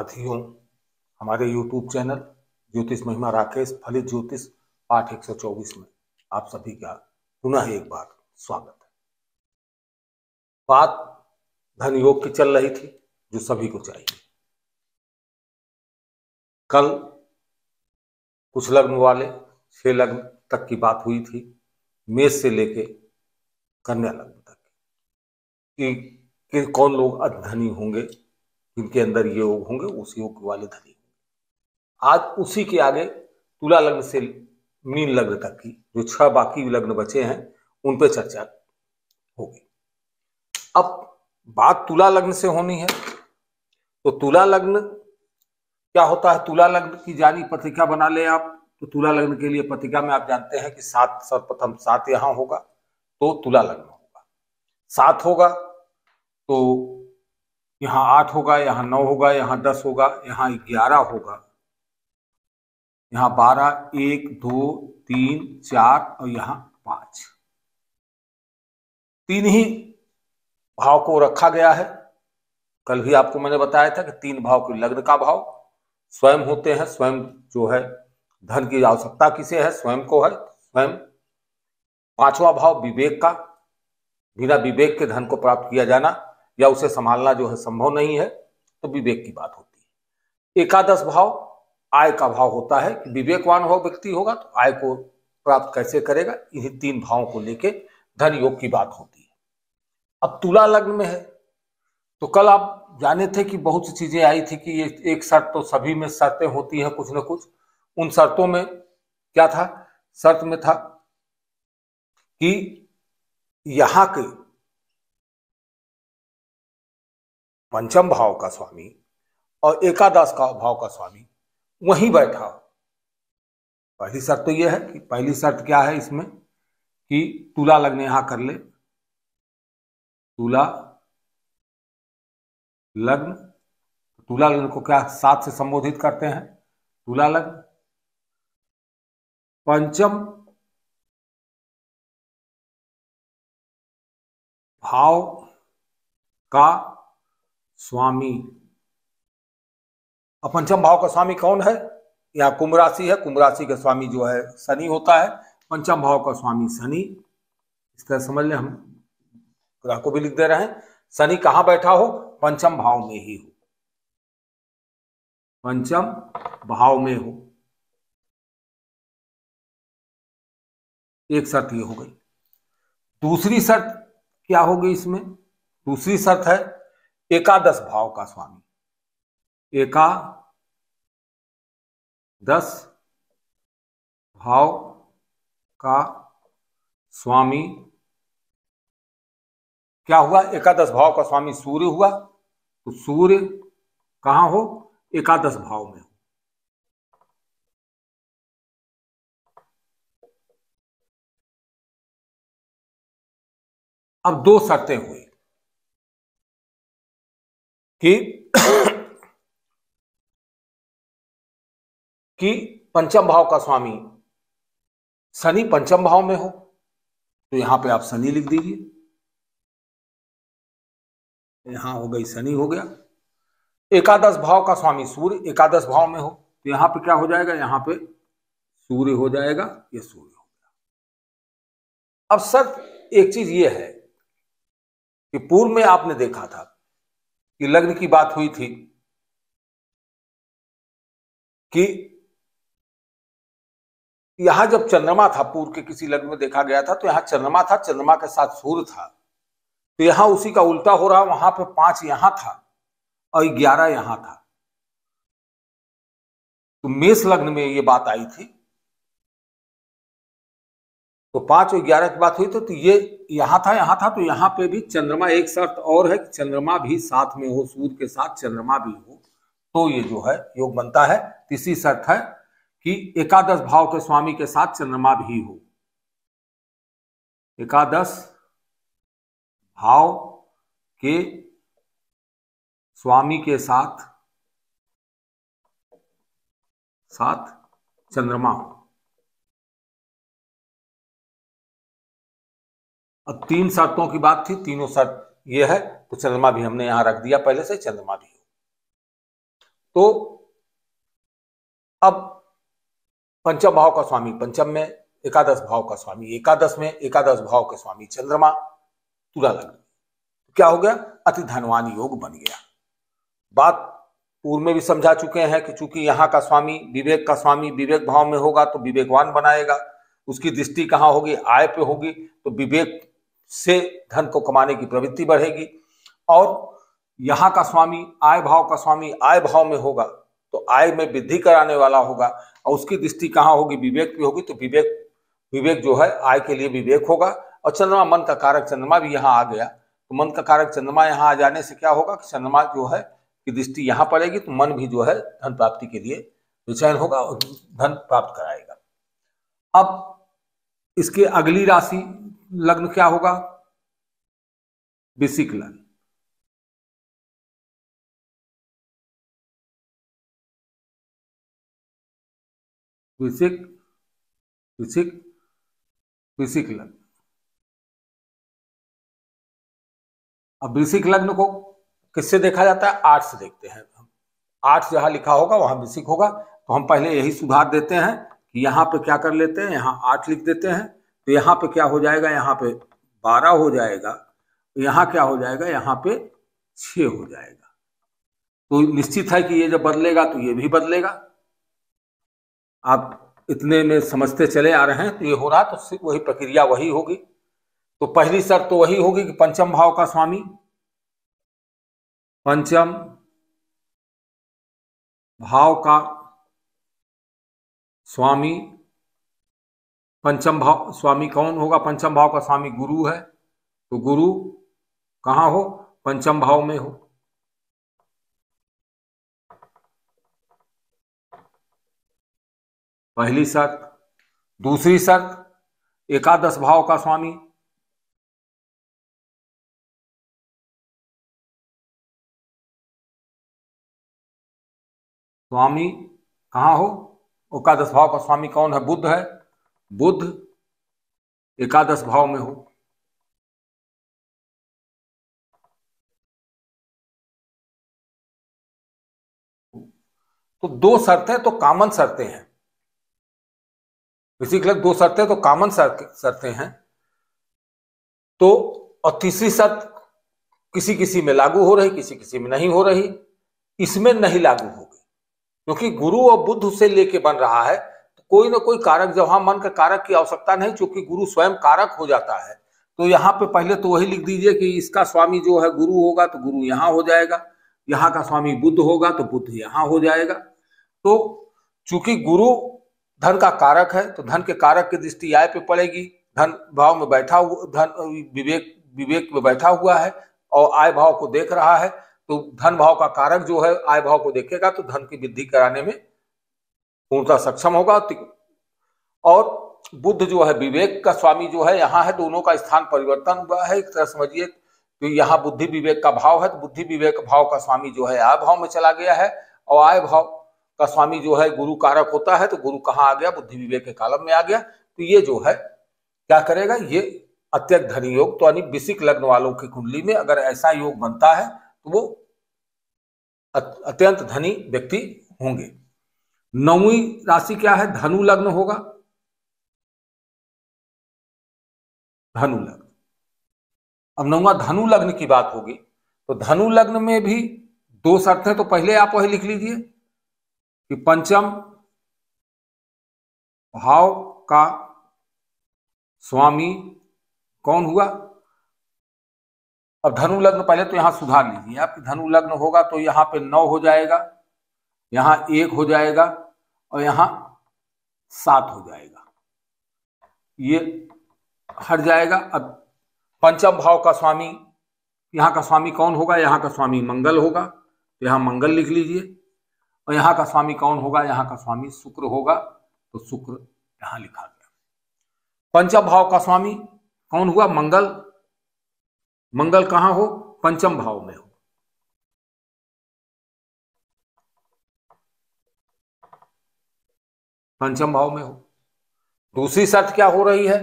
साथियों, हमारे YouTube channel ज्योतिष महिमा राकेश फलित ज्योतिष पाठ 124 में आप सभी का पुनः एक बार स्वागत है। बात धन योग की चल रही थी जो सभी को चाहिए। कल कुछ लग्न वाले 6 लग्न तक की बात हुई थी, मेष से लेके कन्या लग्न तक कि कौन लोग अधनी होंगे, जिनके अंदर ये योग होंगे उस योग वाले धनी होंगे। आज उसी के आगे तुला लग्न से मीन लग्न तक की जो 6 बाकी लग्न बचे हैं उन पे चर्चा होगी। अब बात तुला लग्न से होनी है तो तुला लग्न क्या होता है। तुला लग्न की जानी पत्रिका बना ले आप, तो तुला लग्न के लिए पत्रिका में आप जानते हैं कि 7 सर्वप्रथम 7 यहां होगा तो तुला लग्न होगा। 7 होगा तो यहाँ 8 होगा, यहाँ 9 होगा, यहाँ 10 होगा, यहाँ 11 होगा, यहाँ 12, 1, 2, 3, 4 और यहाँ 5। 3 ही भाव को रखा गया है। कल भी आपको मैंने बताया था कि 3 भाव के लग्न का भाव स्वयं होते हैं। स्वयं जो है धन की आवश्यकता किसे है, स्वयं को है। स्वयं 5वां भाव विवेक का, बिना विवेक के धन को प्राप्त किया जाना या उसे संभालना जो है संभव नहीं है, तो विवेक की बात होती है। एकादश भाव आय का भाव होता है कि विवेकवान हो व्यक्ति होगा तो आय को प्राप्त कैसे करेगा। इन्हीं 3 भावों को लेके धन योग की बात होती है। अब तुला लग्न में है तो कल आप जाने थे कि बहुत सी चीजें आई थी कि ये एक शर्त, तो सभी में शर्तें होती हैं कुछ न कुछ। उन शर्तों में क्या था? शर्त में था कि यहां के 5वें भाव का स्वामी और एकादश का भाव का स्वामी वहीं बैठा हो। पहली शर्त तो यह है कि पहली शर्त क्या है इसमें कि तुला लग्न यहां कर ले। तुला लग्न, तुला लग्न को क्या 7 से संबोधित करते हैं? तुला लग्न 5वें भाव का स्वामी। अब 5वें भाव का स्वामी कौन है? यहाँ कुंभ राशि है, कुंभ राशि का स्वामी जो है शनि होता है। 5वें भाव का स्वामी शनि, इस तरह समझ लें, हम ग्रह को भी लिख दे रहे हैं। शनि कहां बैठा हो? 5वें भाव में ही हो, 5वें भाव में हो। एक शर्त ये हो गई। दूसरी शर्त क्या होगी इसमें? दूसरी शर्त है एकादश भाव का स्वामी। एकादश भाव का स्वामी क्या हुआ? एकादश भाव का स्वामी सूर्य हुआ, तो सूर्य कहां हो? एकादश भाव में हो। अब 2 शर्तें हुई कि 5वें भाव का स्वामी शनि 5वें भाव में हो, तो यहां पे आप शनि लिख दीजिए। यहां हो गई शनि, हो गया। एकादश भाव का स्वामी सूर्य एकादश भाव में हो, तो यहां पे क्या हो जाएगा? यहां पे सूर्य हो जाएगा, ये सूर्य हो गया। अब शर्त एक चीज ये है कि पूर्व में आपने देखा था कि लग्न की बात हुई थी कि यहां जब चंद्रमा था, पूर्व के किसी लग्न में देखा गया था तो यहां चंद्रमा था, चंद्रमा के साथ सूर्य था, तो यहां उसी का उल्टा हो रहा। वहां पे 5 यहां था और 11 यहां था। तो मेष लग्न में ये बात आई थी, तो 5 और 11 की बात हुई तो ये यहां था, तो यहां पे भी चंद्रमा, एक शर्त और है कि चंद्रमा भी साथ में हो, सूर्य के साथ चंद्रमा भी हो, तो ये जो है योग बनता है। तीसरी शर्त है कि एकादश भाव के स्वामी के साथ चंद्रमा भी हो। एकादश भाव के स्वामी के साथ चंद्रमा हो। अब 3 शर्तों की बात थी, तीनों शर्त ये है, तो चंद्रमा भी हमने यहां रख दिया पहले से, चंद्रमा भी हो। तो अब पंचम भाव का स्वामी पंचम में, एकादश भाव का स्वामी एकादश में, एकादश भाव के स्वामी चंद्रमा, तुला लग्न। क्या हो गया? अति धनवान योग बन गया। बात पूर्व में भी समझा चुके हैं कि चूंकि यहाँ का स्वामी विवेक का स्वामी विवेक भाव में होगा तो विवेकवान बनाएगा, उसकी दृष्टि कहाँ होगी? आय पे होगी, तो विवेक से धन को कमाने की प्रवृत्ति बढ़ेगी। और यहाँ का स्वामी आय भाव का स्वामी आय भाव में होगा तो आय में वृद्धि कराने वाला होगा, और उसकी दृष्टि कहाँ होगी? विवेक पे होगी, तो विवेक जो है आय के लिए विवेक होगा। और चंद्रमा मन का कारक चंद्रमा भी यहाँ आ गया, तो मन का कारक चंद्रमा यहाँ आ जाने से क्या होगा कि चंद्रमा जो है की दृष्टि यहाँ पड़ेगी, तो मन भी जो है धन प्राप्ति के लिए बेचैन होगा और धन प्राप्त कराएगा। अब इसके अगली राशि लग्न क्या होगा? वृश्चिक लग्न। वृश्चिक लग्न। अब वृश्चिक लग्न को किससे देखा जाता है? 8 से देखते हैं। 8 जहां लिखा होगा वहां वृश्चिक होगा, तो हम पहले यही सुधार देते हैं कि यहाँ पे क्या कर लेते हैं, यहाँ 8 लिख देते हैं, तो यहाँ पे क्या हो जाएगा? यहाँ पे 12 हो जाएगा, यहाँ क्या हो जाएगा? यहाँ पे 6 हो जाएगा। तो निश्चित है कि ये जब बदलेगा तो ये भी बदलेगा। आप इतने में समझते चले आ रहे हैं, तो ये हो रहा, तो वही प्रक्रिया वही होगी। तो पहली शर्त तो वही होगी कि पंचम भाव का स्वामी, पंचम भाव का स्वामी, पंचम भाव स्वामी कौन होगा? पंचम भाव का स्वामी गुरु है, तो गुरु कहां हो? पंचम भाव में हो। पहली शर्त। दूसरी शर्त, एकादश भाव का स्वामी, स्वामी कहां हो? एकादश भाव का स्वामी कौन है? बुध है, बुध एकादश भाव में हो। तो 2 शर्तें तो कॉमन शर्तें हैं, वृश्चिक लग्न 2 शर्तें तो कॉमन शर्तें हैं। तो और तीसरी शर्त किसी किसी में लागू हो रही, किसी किसी में नहीं हो रही, इसमें नहीं लागू होगी, क्योंकि गुरु और बुध से लेके बन रहा है, तो कोई ना कोई कारक, जब हम मन का कारक की आवश्यकता नहीं, क्योंकि गुरु स्वयं कारक हो जाता है। तो यहाँ पे पहले तो वही लिख दीजिए कि इसका स्वामी जो है गुरु होगा, तो गुरु यहाँ हो जाएगा, यहाँ का स्वामी बुध होगा तो बुध यहाँ हो जाएगा। तो चूंकि गुरु धन का कारक है, तो धन के कारक की दृष्टि आय पे पड़ेगी। धन भाव में बैठा हुआ, धन विवेक में बैठा हुआ है और आय भाव को देख रहा है, तो धन भाव का कारक जो है आय भाव को देखेगा, तो धन की वृद्धि कराने में पूर्णतः सक्षम होगा। और बुध जो है विवेक का स्वामी जो है यहाँ है, दोनों का स्थान परिवर्तन हुआ है एक तरह समझिए। तो यहाँ बुद्धि विवेक का भाव है, तो बुद्धि विवेक भाव का स्वामी जो है आय भाव में चला गया है, और आय भाव का स्वामी जो है गुरु कारक होता है, तो गुरु कहाँ आ गया? बुद्धि विवेक के कालम में आ गया। तो ये जो है क्या करेगा? ये अत्यंत धनी योग, तो यानी वृश्चिक लग्न वालों की कुंडली में अगर ऐसा योग बनता है तो वो अत्यंत धनी व्यक्ति होंगे। 9वीं राशि क्या है? धनु लग्न होगा, धनु लग्न। अब 9वां धनु लग्न की बात होगी, तो धनु लग्न में भी 2 शर्तें तो पहले आप वही लिख लीजिए कि पंचम भाव का स्वामी कौन हुआ? अब धनु लग्न पहले तो यहां सुधार लीजिए, आपकी धनु लग्न होगा तो यहां पे 9 हो जाएगा, यहां 1 हो जाएगा और यहां 7 हो जाएगा, ये हट जाएगा। अब पंचम भाव का स्वामी, यहाँ का स्वामी कौन होगा? यहाँ का स्वामी मंगल होगा, तो यहाँ मंगल लिख लीजिए। और यहाँ का स्वामी कौन होगा? यहाँ का स्वामी शुक्र होगा, तो शुक्र यहाँ लिखा गया। पंचम भाव का स्वामी कौन हुआ? मंगल। मंगल कहां हो? पंचम भाव में हो। पंचम भाव में हो। दूसरी शर्त क्या हो रही है?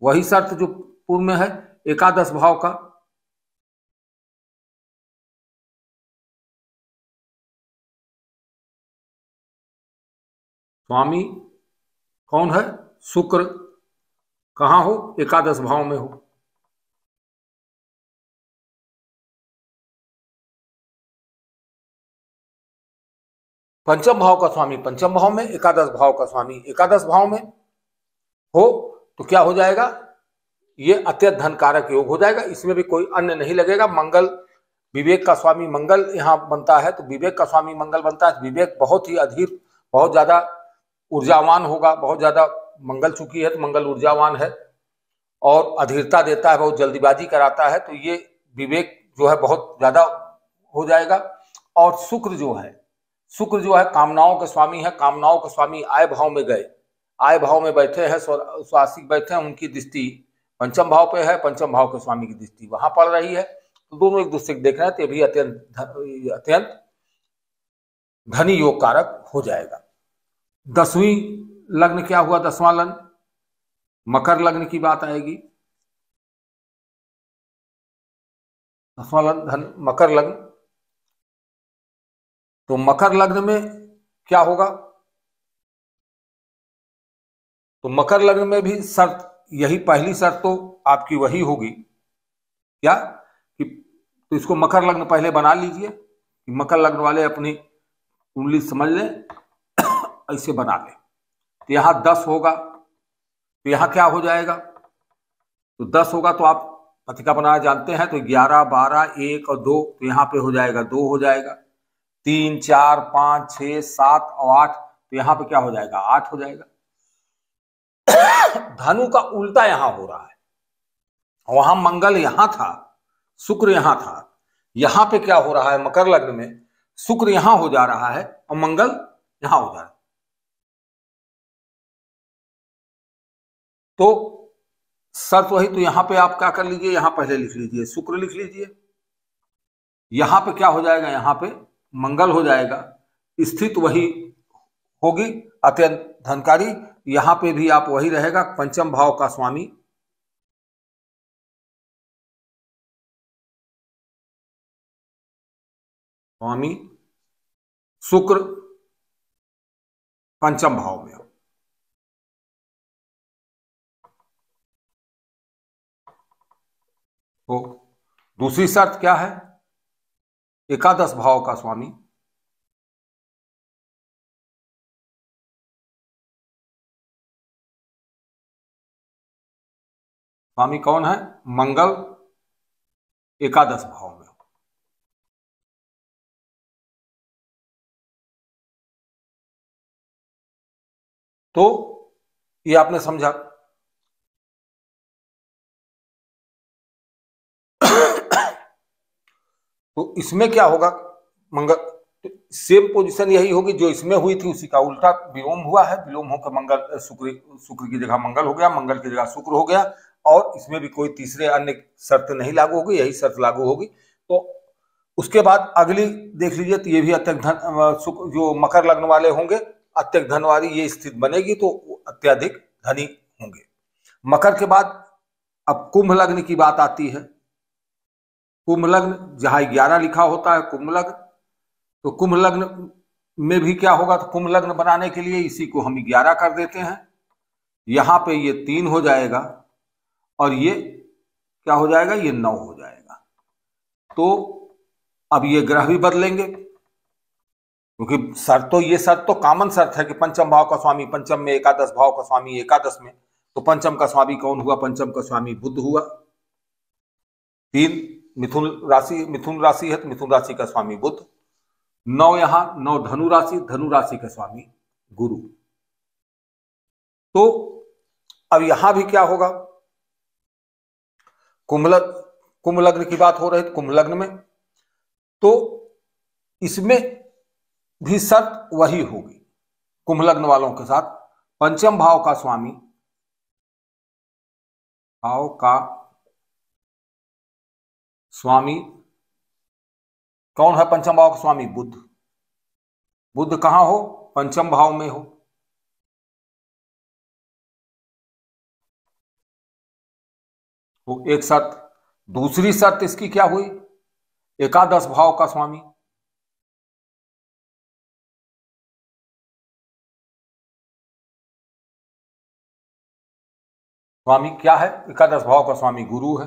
वही शर्त जो पूर्व में है, एकादश भाव का स्वामी कौन है? शुक्र। कहां हो? एकादश भाव में हो। पंचम भाव का स्वामी पंचम भाव में, एकादश भाव का स्वामी एकादश भाव में हो तो क्या हो जाएगा? ये अत्यंत धन कारक योग हो जाएगा। इसमें भी कोई अन्य नहीं लगेगा। मंगल, विवेक का स्वामी मंगल यहां बनता है, तो विवेक का स्वामी मंगल बनता है। विवेक बहुत ही अधीर, बहुत ज्यादा ऊर्जावान होगा। बहुत ज्यादा मंगल चुकी है तो मंगल ऊर्जावान है और अधीरता देता है, बहुत जल्दीबाजी कराता है, तो ये विवेक जो है बहुत ज्यादा हो जाएगा। और शुक्र जो है कामनाओं के स्वामी है। कामनाओं के स्वामी आय भाव में गए, आय भाव में बैठे हैं, स्वासिक बैठे हैं, उनकी दृष्टि पंचम भाव पे है। पंचम भाव के स्वामी की दृष्टि वहां पड़ रही है, तो दोनों एक दूसरे को देख रहे हैं, तो ये भी अत्यंत धनी योग कारक हो जाएगा। 10वीं लग्न क्या हुआ? 10वां लग्न मकर लग्न की बात आएगी। 10वां लग्न धन मकर लग्न, तो मकर लग्न में क्या होगा? तो मकर लग्न में भी शर्त यही, पहली शर्त तो आपकी वही होगी क्या कि, तो इसको मकर लग्न पहले बना लीजिए कि मकर लग्न वाले अपनी कुंडली समझ लें, ऐसे बना लें। तो यहां 10 होगा, तो यहां क्या हो जाएगा? तो 10 होगा तो आप पत्रिका बनाना जानते हैं, तो 11, 12, 1 और 2, तो यहां पे हो जाएगा 2 हो जाएगा। 3, 4, 5, 6, 7 और 8, तो यहां पे क्या हो जाएगा? 8 हो जाएगा। धनु का उल्टा यहां हो रहा है। वहां मंगल यहां था, शुक्र यहां था, यहां पे क्या हो रहा है? मकर लग्न में शुक्र यहां हो जा रहा है और मंगल यहां हो जा रहा है। तो शर्त वही, तो यहां पे आप क्या कर लीजिए? यहां पहले लिख लीजिए, शुक्र लिख लीजिए। यहां पे क्या हो जाएगा? यहां पे मंगल हो जाएगा, स्थित वही होगी, अत्यंत धनकारी। यहां पे भी आप वही रहेगा, पंचम भाव का स्वामी शुक्र पंचम भाव में हो। तो दूसरी शर्त क्या है? एकादश भाव का स्वामी कौन है? मंगल एकादश भाव में हो। तो ये आपने समझा। तो इसमें क्या होगा? मंगल, तो सेम पोजीशन यही होगी जो इसमें हुई थी, उसी का उल्टा विलोम हुआ है। विलोम होकर मंगल शुक्र की जगह मंगल हो गया, मंगल की जगह शुक्र हो गया, और इसमें भी कोई तीसरे अन्य शर्त नहीं लागू होगी, यही शर्त लागू होगी। तो उसके बाद अगली देख लीजिए, तो ये भी अत्यंत धन, जो मकर लग्न वाले होंगे अत्यंत धनवारी ये स्थिति बनेगी, तो अत्यधिक धनी होंगे। मकर के बाद अब कुंभ लग्न की बात आती है। कुंभ लग्न जहां 11 लिखा होता है कुंभ लग्न, तो कुंभ लग्न में भी क्या होगा? तो कुंभ लग्न बनाने के लिए इसी को हम 11 कर देते हैं। यहां पे ये 3 हो जाएगा और ये क्या हो जाएगा? ये 9 हो जाएगा। तो अब ये ग्रह भी बदलेंगे, क्योंकि शर्त तो कॉमन शर्त है कि पंचम भाव का स्वामी पंचम में, एकादश भाव का स्वामी एकादश में। तो पंचम का स्वामी कौन हुआ? पंचम का स्वामी बुध हुआ। 3 मिथुन राशि है, तो मिथुन राशि का स्वामी बुध। 9 यहां 9 धनु राशि का स्वामी गुरु। तो अब यहां भी क्या होगा? कुंभ लग्न की बात हो रही है, कुंभ लग्न में तो इसमें भी शर्त वही होगी कुंभ लग्न वालों के साथ। पंचम भाव का स्वामी कौन है? पंचम भाव का स्वामी बुध। बुध कहां हो? पंचम भाव में हो। तो एक शर्त। दूसरी शर्त इसकी क्या हुई? एकादश भाव का स्वामी स्वामी क्या है? एकादश भाव का स्वामी गुरु है।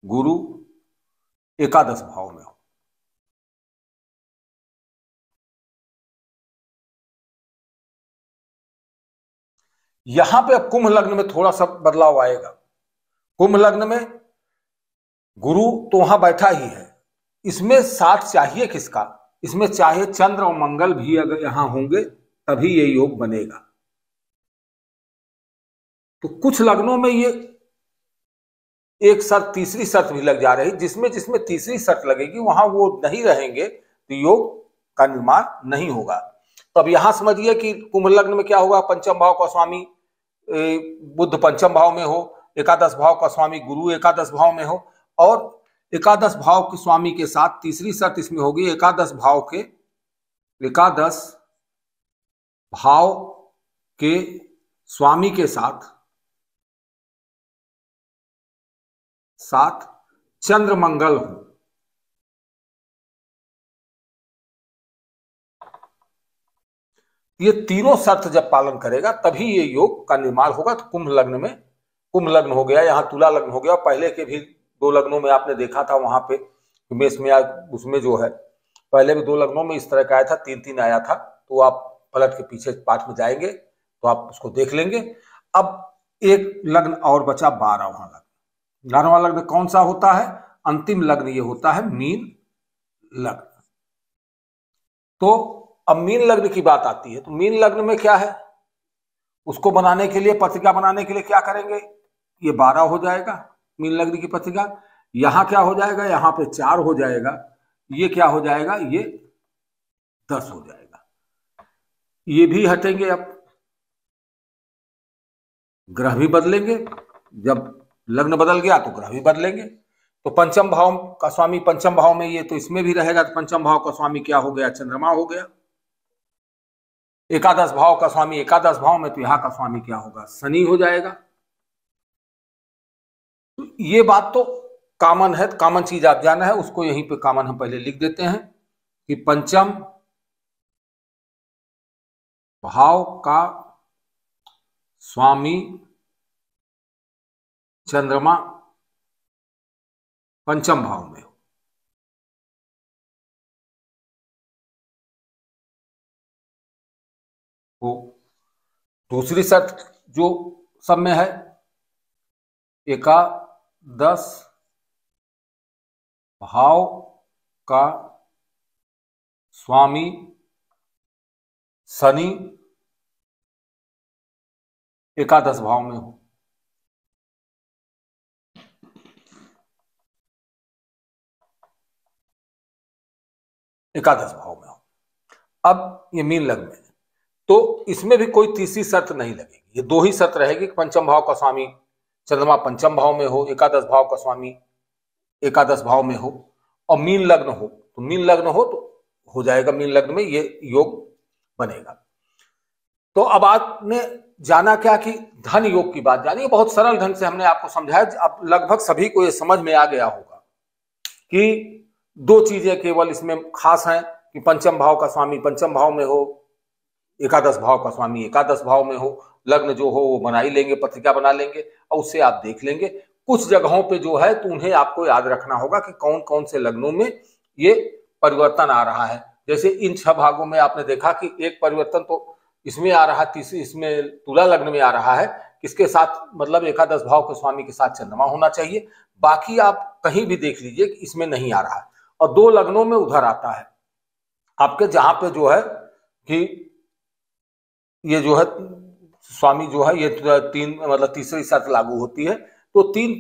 गुरु एकादश भाव में हो। यहां पे अब कुंभ लग्न में थोड़ा सा बदलाव आएगा। कुंभ लग्न में गुरु तो वहां बैठा ही है, इसमें साथ चाहिए किसका? इसमें चाहे चंद्र और मंगल भी अगर यहां होंगे तभी ये योग बनेगा। तो कुछ लग्नों में ये एक शर्त, तीसरी शर्त भी लग जा रही, जिसमें जिसमें तीसरी शर्त लगेगी वहां वो नहीं रहेंगे तो योग का निर्माण नहीं होगा। तो अब यहां समझिए कि कुंभ लग्न में क्या होगा? पंचम भाव का स्वामी बुध पंचम भाव में हो, एकादश भाव का स्वामी गुरु एकादश भाव में हो, और एकादश भाव के स्वामी के साथ तीसरी शर्त इसमें होगी, एकादश भाव के स्वामी के साथ चंद्र मंगल हो। ये तीनों शर्त जब पालन करेगा तभी ये योग का निर्माण होगा। तो कुंभ लग्न हो गया, यहां तुला लग्न हो गया। पहले के भी 2 लग्नों में आपने देखा था, वहां पे मेष में उसमें जो है पहले भी 2 लग्नों में इस तरह का आया था, 3-3 आया था। तो आप पलट के पीछे पाठ में जाएंगे तो आप उसको देख लेंगे। अब एक लग्न और बचा, 12वां लग्न। 12वां लग्न कौन सा होता है? अंतिम लग्न ये होता है मीन लग्न। तो अब मीन लग्न की बात आती है, तो मीन लग्न में क्या है? उसको बनाने के लिए, पत्रिका बनाने के लिए क्या करेंगे? ये 12 हो जाएगा मीन लग्न की पत्रिका। यहां क्या हो जाएगा? यहां पे 4 हो जाएगा। ये क्या हो जाएगा? ये 10 हो जाएगा। ये भी हटेंगे। अब ग्रह भी बदलेंगे, जब लग्न बदल गया तो ग्रह भी बदलेंगे। तो पंचम भाव का स्वामी पंचम भाव में, ये तो इसमें भी रहेगा। तो पंचम भाव का स्वामी क्या हो गया? चंद्रमा हो गया। एकादश भाव का स्वामी एकादश भाव में, तो यहां का स्वामी क्या होगा? शनि हो जाएगा। तो ये बात तो कॉमन है, कॉमन चीज आप जाना है, उसको यहीं पे कॉमन हम पहले लिख देते हैं कि पंचम भाव का स्वामी चंद्रमा पंचम भाव में हो। दूसरी शर्त जो सब में है, एकादश भाव का स्वामी शनि एकादश भाव में हो। एकादश भाव में हो। अब ये मीन लग्न में, तो इसमें भी कोई तीसरी शर्त नहीं लगेगी। ये 2 ही शर्त रहेगी कि पंचम भाव का स्वामी चंद्रमा पंचम भाव में हो, एकादश भाव का स्वामी एकादश भाव में हो, और मीन लग्न हो। तो मीन लग्न हो तो हो जाएगा, मीन लग्न में ये योग बनेगा। तो अब आपने जाना क्या कि धन योग की बात जानी। बहुत सरल ढंग से हमने आपको समझाया, अब लगभग सभी को ये समझ में आ गया होगा कि 2 चीजें केवल इसमें खास हैं कि पंचम भाव का स्वामी पंचम भाव में हो, एकादश भाव का स्वामी एकादश भाव में हो। लग्न जो हो वो बना ही लेंगे, पत्रिका बना लेंगे और उससे आप देख लेंगे। कुछ जगहों पे जो है तो उन्हें आपको याद रखना होगा कि कौन कौन से लग्नों में ये परिवर्तन आ रहा है। जैसे इन 6 भागों में आपने देखा कि एक परिवर्तन तो इसमें आ रहा है, तीसरी इसमें तुला लग्न में आ रहा है, किसके साथ? मतलब एकादश भाव के स्वामी के साथ चंद्रमा होना चाहिए। बाकी आप कहीं भी देख लीजिए कि इसमें नहीं आ रहा है। और 2 लग्नों में उधर आता है आपके, जहां पे जो है कि ये जो है स्वामी जो है ये 3 मतलब तीसरी शर्त लागू होती है। तो 3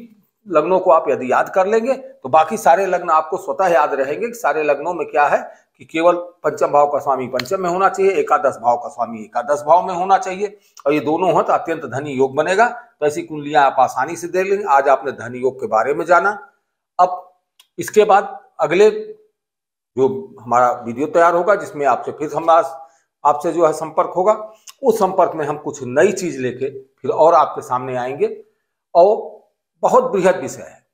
लग्नों को आप यदि याद कर लेंगे तो बाकी सारे लग्न आपको स्वतः याद रहेंगे कि सारे लग्नों में क्या है कि केवल पंचम भाव का स्वामी पंचम में होना चाहिए, एकादश भाव का स्वामी एकादश भाव में होना चाहिए, और ये दोनों हो तो अत्यंत धनी योग बनेगा। तो ऐसी कुंडलियां आप आसानी से देख लेंगे। आज आपने धनी योग के बारे में जाना। अब इसके बाद अगले जो हमारा वीडियो तैयार होगा जिसमें आपसे फिर हमारा आपसे जो है संपर्क होगा, उस संपर्क में हम कुछ नई चीज लेके फिर और आपके सामने आएंगे। और बहुत बृहद विषय है,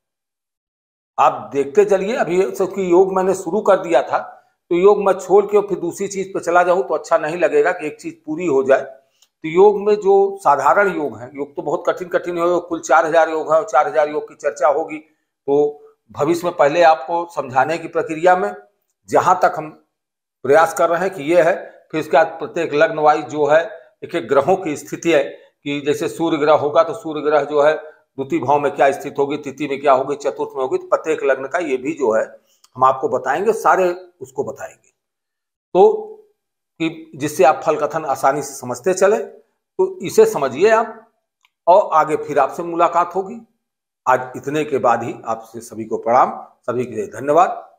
आप देखते चलिए। अभी क्योंकि योग मैंने शुरू कर दिया था, तो योग मैं छोड़ के फिर दूसरी चीज पे चला जाऊं तो अच्छा नहीं लगेगा कि एक चीज पूरी हो जाए। तो योग में जो साधारण योग है, योग तो बहुत कठिन कठिन योग, कुल 4000 योग है और 4000 योग की चर्चा होगी। तो भविष्य में पहले आपको समझाने की प्रक्रिया में जहां तक हम प्रयास कर रहे हैं कि ये है, फिर इसके बाद प्रत्येक लग्न वाइज जो है एक एक ग्रहों की स्थिति है कि जैसे सूर्य ग्रह होगा तो सूर्य ग्रह जो है द्वितीय भाव में क्या स्थिति होगी, तृतीय में क्या होगी, चतुर्थ में होगी, तो प्रत्येक लग्न का ये भी जो है हम आपको बताएंगे, सारे उसको बताएंगे, तो कि जिससे आप फल कथन आसानी से समझते चले। तो इसे समझिए आप, और आगे फिर आपसे मुलाकात होगी। आज इतने के बाद ही आपसे सभी को प्रणाम, सभी के लिए धन्यवाद।